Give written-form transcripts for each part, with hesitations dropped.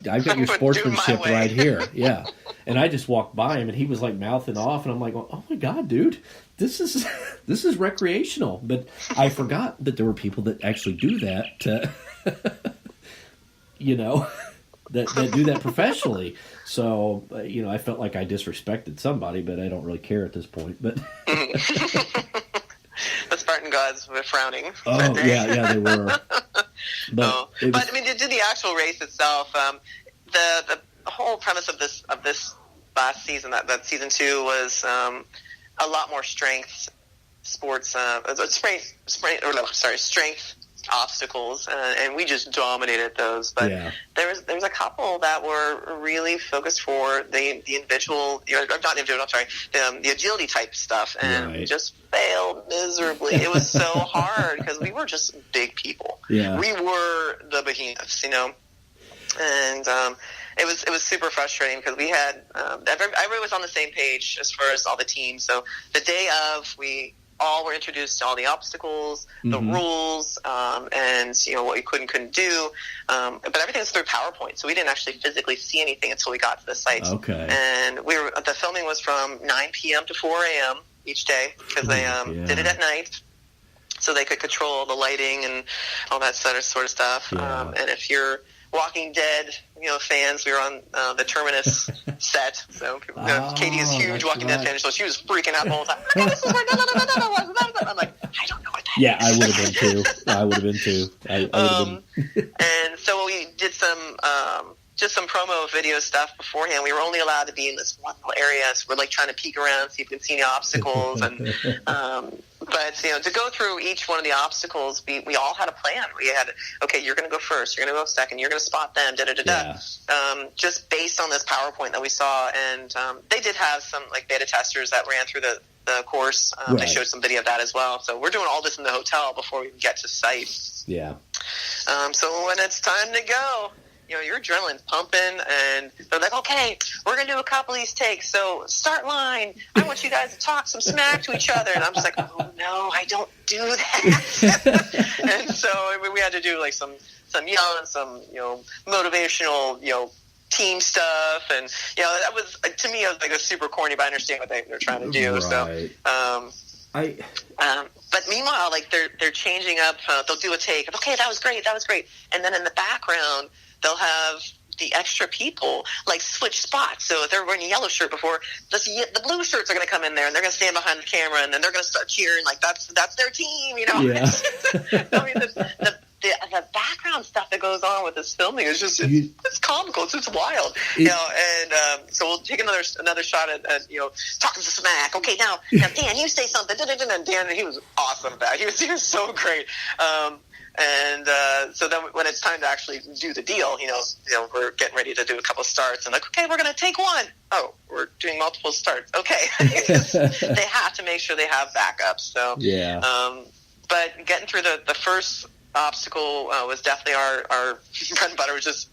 I've got your sportsmanship right here. Yeah. And I just walked by him, and he was like mouthing off, and I'm like, oh my God, dude, this is recreational. But I forgot that there were people that actually do that, that do that professionally. So, I felt like I disrespected somebody, but I don't really care at this point. But the Spartan gods were frowning. Oh, yeah, they were. But I mean, to do the actual race itself, the whole premise of this last season, that season 2, was a lot more strength sports, strength obstacles, and we just dominated those. But there was a couple that were really focused for the individual, not individual, I'm sorry, the agility type stuff, and just failed miserably. It was so hard because we were just big people. Yeah. We were the behemoths, and it was super frustrating because we had everybody was on the same page as far as all the teams. So the day of, we all were introduced to all the obstacles, the rules, and what you could and couldn't do. But everything was through PowerPoint, so we didn't actually physically see anything until we got to the site. Okay. And the filming was from 9 p.m. to 4 a.m. each day because they did it at night, so they could control the lighting and all that sort of stuff. Yeah. And if you're Walking Dead, fans, we were on the Terminus set. So Katie is huge Walking Dead fan, so she was freaking out the whole time. Oh my God, this is where I'm like, I don't know what that is. Yeah, I would have been too. And so we did just some promo video stuff beforehand. We were only allowed to be in this one little area, so we're like trying to peek around, see if we can see any obstacles. And but to go through each one of the obstacles, we all had a plan. We had, okay, you're going to go first, you're going to go second, you're going to spot them, just based on this PowerPoint that we saw. And they did have some like beta testers that ran through the course. They showed some video of that as well. So we're doing all this in the hotel before we get to site. Yeah. So when it's time to go, your adrenaline's pumping, and they're like, okay, we're going to do a couple of these takes, so start line. I want you guys to talk some smack to each other. And I'm just like, oh, no, I don't do that. And so we had to do, like, some yelling, some, motivational, team stuff. And, that was, to me, it was, like, a super corny, but I understand what they're trying to do. Right. So, but meanwhile, like, they're changing up. They'll do a take of, okay, that was great. And then in the background, they'll have the extra people like switch spots. So if they're wearing a yellow shirt before, the blue shirts are going to come in there, and they're going to stand behind the camera, and then they're going to start cheering like that's their team. Yeah. I mean, the background stuff that goes on with this filming is just it's comical. It's just wild. And so we'll take another shot at talking to smack. Okay, now Dan, you say something. And Dan, he was awesome at that. He was so great. And so then when it's time to actually do the deal, we're getting ready to do a couple of starts, and like, okay, we're going to take one. Oh, we're doing multiple starts. Okay. They have to make sure they have backups. So, but getting through the first obstacle was definitely our bread and butter, was just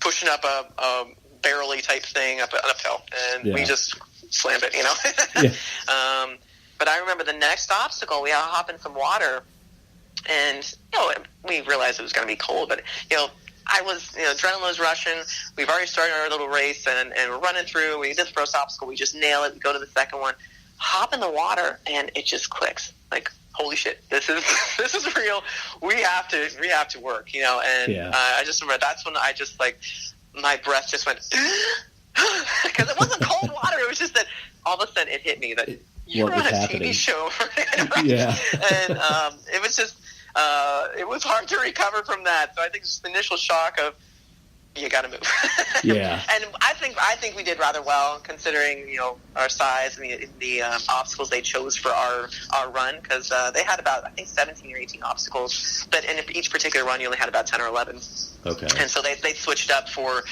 pushing up a barrel-y type thing up an uphill, and we just slammed it, But I remember the next obstacle, we had to hop in some water. And, we realized it was going to be cold, but, I was, adrenaline was rushing. We've already started our little race, and we're running through. We did the first obstacle. We just nail it. We go to the second one, hop in the water, and it just clicks. Like, holy shit, this is real. We have to work, and I just remember that's when I just, like, my breath just went, because it wasn't cold water. It was just that all of a sudden it hit me that you're on a TV show. Yeah. And it was just, it was hard to recover from that. So I think just the initial shock of, you got to move. Yeah. And I think we did rather well considering, our size and the obstacles they chose for our run, because they had about, I think, 17 or 18 obstacles, but in each particular run you only had about 10 or 11. Okay. And so they switched up for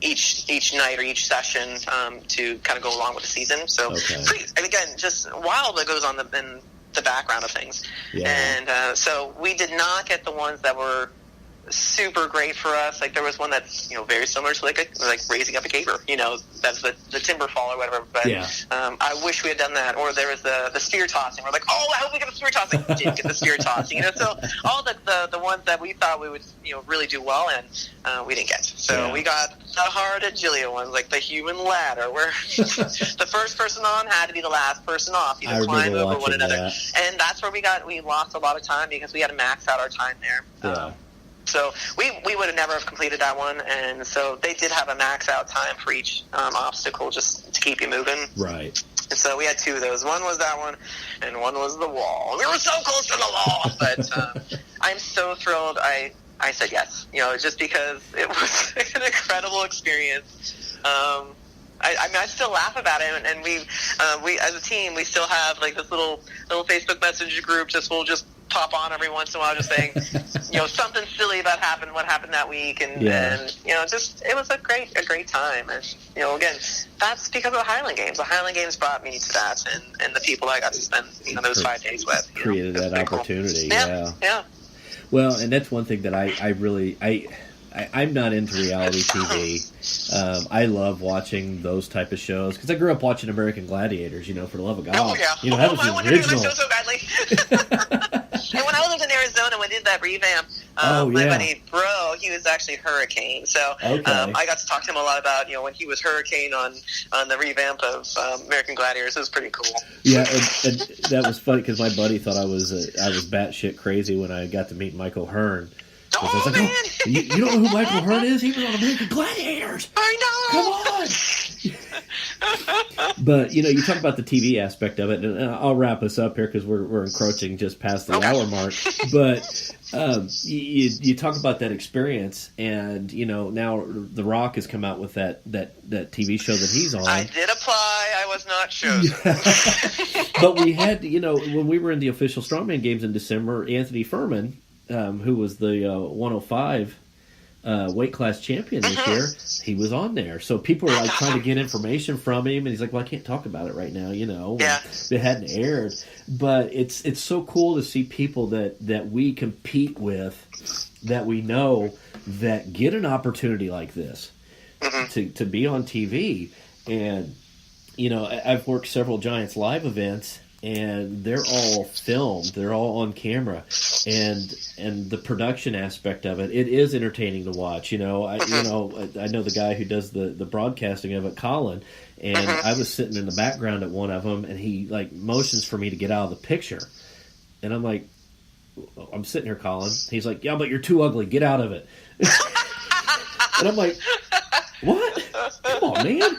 each night or each session to kind of go along with the season. So and again, just wild that goes on in the background of things. Yeah. And so we did not get the ones that were super great for us. Like there was one that's very similar to like raising up a caper. That's the timber fall or whatever. But I wish we had done that. Or there was the spear tossing. We're like, oh, I hope we get the spear tossing. We didn't get the spear tossing. So all the ones that we thought we would really do well in, we didn't get. So we got the hard agility ones, like the human ladder, where the first person on had to be the last person off. You climb over one another, and that's where we lost a lot of time because we had to max out our time there. Yeah. So we would have never have completed that one, and so they did have a max out time for each obstacle just to keep you moving. Right. And so we had two of those. One was that one, and one was the wall. We were so close to the wall, but I'm so thrilled I said yes. Just because it was an incredible experience. I still laugh about it, and we as a team, we still have like this little Facebook message group. We'll just pop on every once in a while, just saying, something silly about what happened that week, and just it was a great time, and again, that's because of the Highland Games. The Highland Games brought me to that, and the people I got to spend those 5 days with. Created that opportunity. Cool. Yeah. Well, and that's one thing that I'm not into reality TV. I love watching those type of shows because I grew up watching American Gladiators. For the love of God, oh yeah, that was I the wanted to do original. the show so badly. And when I was in Arizona, we did that revamp. My buddy Bro, he was actually Hurricane, so I got to talk to him a lot about when he was Hurricane on the revamp of American Gladiators. It was pretty cool. Yeah, and that was funny because my buddy thought I was batshit crazy when I got to meet Michael Hearn. I was like, man! You don't know who Michael Hearn is? He was on American Gladiators. I know. Come on. But you talk about the TV aspect of it, and I'll wrap us up here because we're encroaching just past the hour mark. But you talk about that experience, and now The Rock has come out with that TV show that he's on. I did apply. I was not chosen. But we had when we were in the official Strongman Games in December, Anthony Furman, who was the 105 weight class champion this year, he was on there. So people were like trying to get information from him, and he's like, "Well, I can't talk about it right now." It hadn't aired, but it's so cool to see people that we compete with, that we know that get an opportunity like this to be on TV. And I've worked several Giants Live events, and they're all filmed, they're all on camera, and the production aspect of it is entertaining to watch. I know the guy who does the broadcasting of it, Colin, and I was sitting in the background at one of them, and he like motions for me to get out of the picture, and I'm like, I'm sitting here, Colin. He's like, yeah, but you're too ugly, get out of it. And I'm like, what? Come on, man.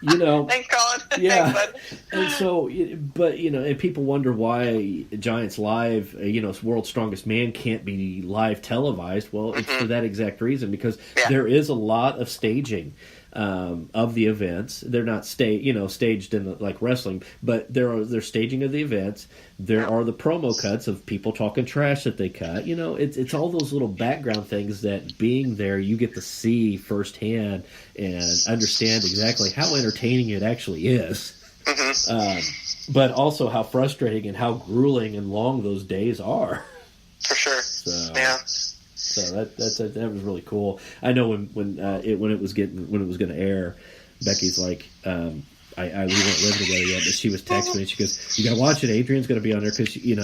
Thanks, Colin. Yeah. Thanks, bud. And so, but and people wonder why Giants Live, World's Strongest Man can't be live televised. Well, it's for that exact reason, because there is a lot of staging of the events. They're not staged in like wrestling, but they're staging of the events. There are the promo cuts of people talking trash that they cut. It's all those little background things that being there you get to see firsthand and understand exactly how entertaining it actually is. But also how frustrating and how grueling and long those days are. For sure. So that was really cool. I know when it was going to air, Becky's like, we weren't living together yet, but she was texting me and she goes, "You got to watch it. Adrian's going to be on there," because she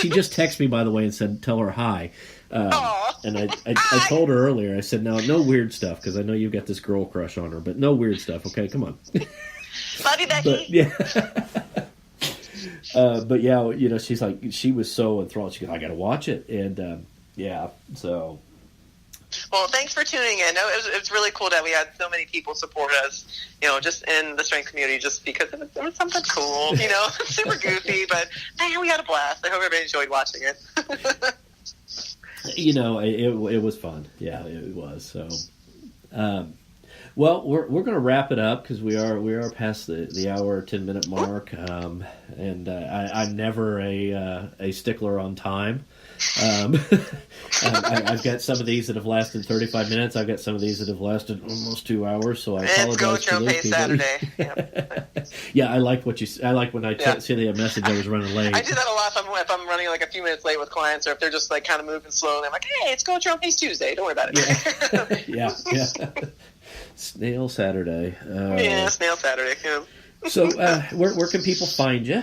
just texted me, by the way, and said, "Tell her hi." And I told her earlier. I said, "No weird stuff, because I know you've got this girl crush on her, but no weird stuff. Okay, come on." Love you, Becky. But yeah, she's like, she was so enthralled. She goes, "I got to watch it," and so. Well, thanks for tuning in. It was really cool that we had so many people support us, just in the strength community, just because it was something cool, super goofy, but man, we had a blast. I hope everybody enjoyed watching it. It was fun. Yeah, it was. So, well, we're going to wrap it up because we are past the hour 10-minute mark, and I'm never a stickler on time. I've got some of these that have lasted 35 minutes. I've got some of these that have lasted almost 2 hours. So I apologize. It's Go Trump Pay Saturday. Yep. Yeah, I like what you. I like when I see the message I was running late. I do that a lot if I'm running like a few minutes late with clients, or if they're just like kind of moving slow, and I'm like, hey, it's Go Trump Pay Tuesday. Don't worry about it. Yeah. Snail Saturday. Snail Saturday. Yeah. So, where can people find you?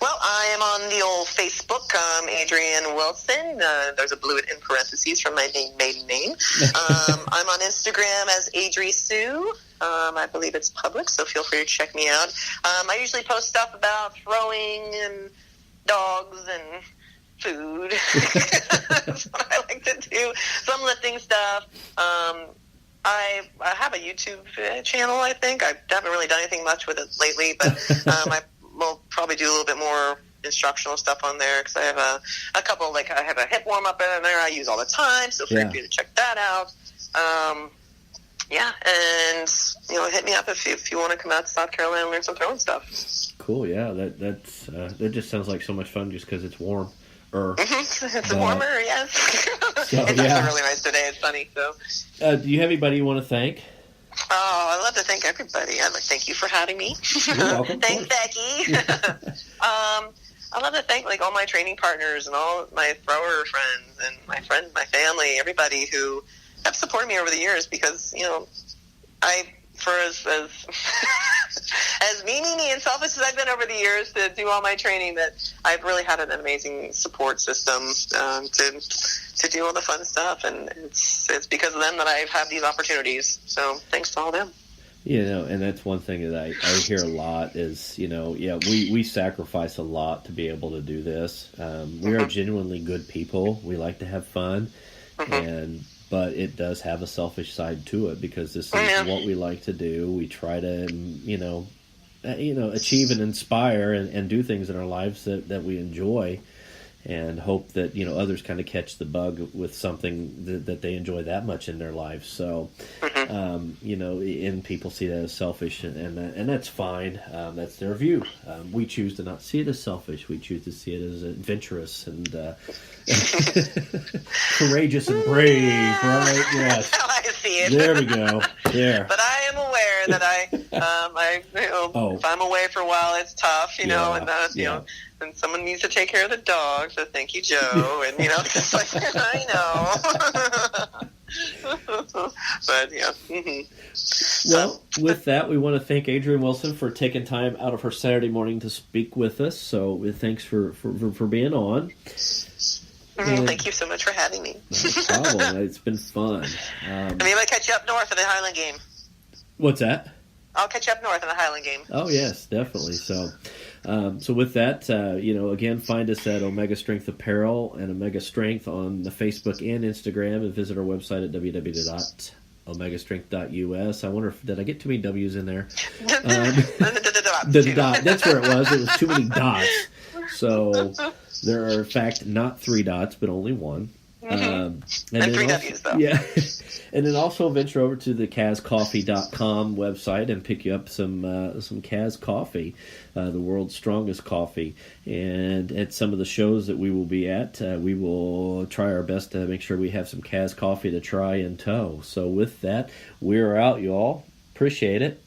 Well, I am on the old Facebook, Adriane Wilson. There's a blue in parentheses from my maiden name. I'm on Instagram as Adri Sue. I believe it's public, so feel free to check me out. I usually post stuff about throwing and dogs and food. That's what I like to do. Some lifting stuff. I have a YouTube channel, I think. I haven't really done anything much with it lately, but I will probably do a little bit more instructional stuff on there, because I have a couple, like I have a hip warm-up in there I use all the time, so feel free to check that out. And hit me up if you want to come out to South Carolina and learn some throwing stuff. Cool, yeah. That just sounds like so much fun just because it's warm. It's warmer, yes. So, it's actually really nice today. It's sunny. So, do you have anybody you want to thank? Oh, I love to thank everybody. I'd like to thank you for having me. You're welcome. Thanks, Becky. I love to thank all my training partners and all my thrower friends and my family, everybody who have supported me over the years, because as me and selfish as I've been over the years to do all my training, that I've really had an amazing support system to do all the fun stuff, and it's because of them that I have these opportunities. So thanks to all of them. And that's one thing that I hear a lot is, we sacrifice a lot to be able to do this. We are genuinely good people. We like to have fun, but it does have a selfish side to it, because this is what we like to do. We try to, achieve and inspire and do things in our lives that we enjoy, and hope that, others kind of catch the bug with something that they enjoy that much in their lives. So, and people see that as selfish, and that's fine. That's their view. We choose to not see it as selfish. We choose to see it as adventurous and courageous and brave, right? Yes. That's how I see it. There we go. There. But I am aware that if I'm away for a while, it's tough, and and someone needs to take care of the dog. So thank you, Joe. And it's like, I know. But yeah. Well, with that, we want to thank Adriane Wilson for taking time out of her Saturday morning to speak with us. So thanks for being on. Thank you so much for having me. No problem. It's been fun. Maybe I'll catch you up north for the Highland game. What's that? I'll catch you up north in the Highland game. Oh, yes, definitely. So with that, again, find us at Omega Strength Apparel and Omega Strength on the Facebook and Instagram, and visit our website at www.omegastrength.us. I wonder did I get too many W's in there? The dot. That's where it was. It was too many dots. So there are, in fact, not 3 dots, but only 1. And 3 W's, though. Yeah. And then also venture over to the CazCoffee.com website and pick you up some Kaz coffee, the world's strongest coffee. And at some of the shows that we will be at, we will try our best to make sure we have some Kaz coffee to try in tow. So with that, we're out, y'all. Appreciate it.